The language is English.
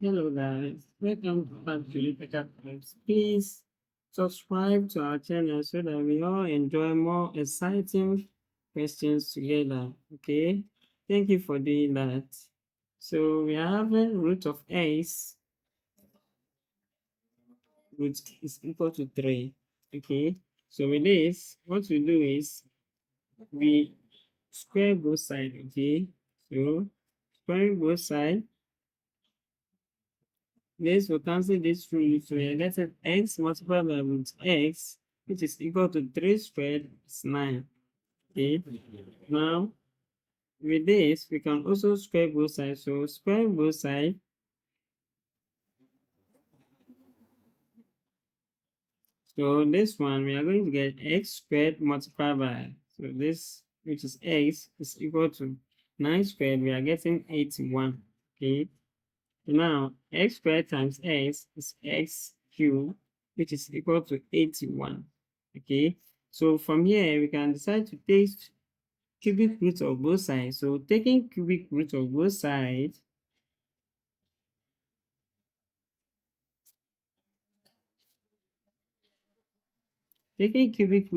Hello guys, welcome back to Lytical. Please subscribe to our channel so that we all enjoy more exciting questions together. Okay, thank you for doing that. So we are having root of x, root is equal to 3. Okay, so with this, what we do is we square both sides. Okay, so squaring both sides. This will cancel this root, so we are getting x multiplied by root x, which is equal to 3 squared is 9. Okay, now with this, we can also square both sides. So square both sides. So this one, we are going to get x squared multiplied by, so this, which is x, is equal to 9 squared. We are getting 81. Okay, now x squared times x is x cubed, which is equal to 81. Okay, so from here we can decide to take cubic root of both sides. So taking cubic root of both sides, taking cubic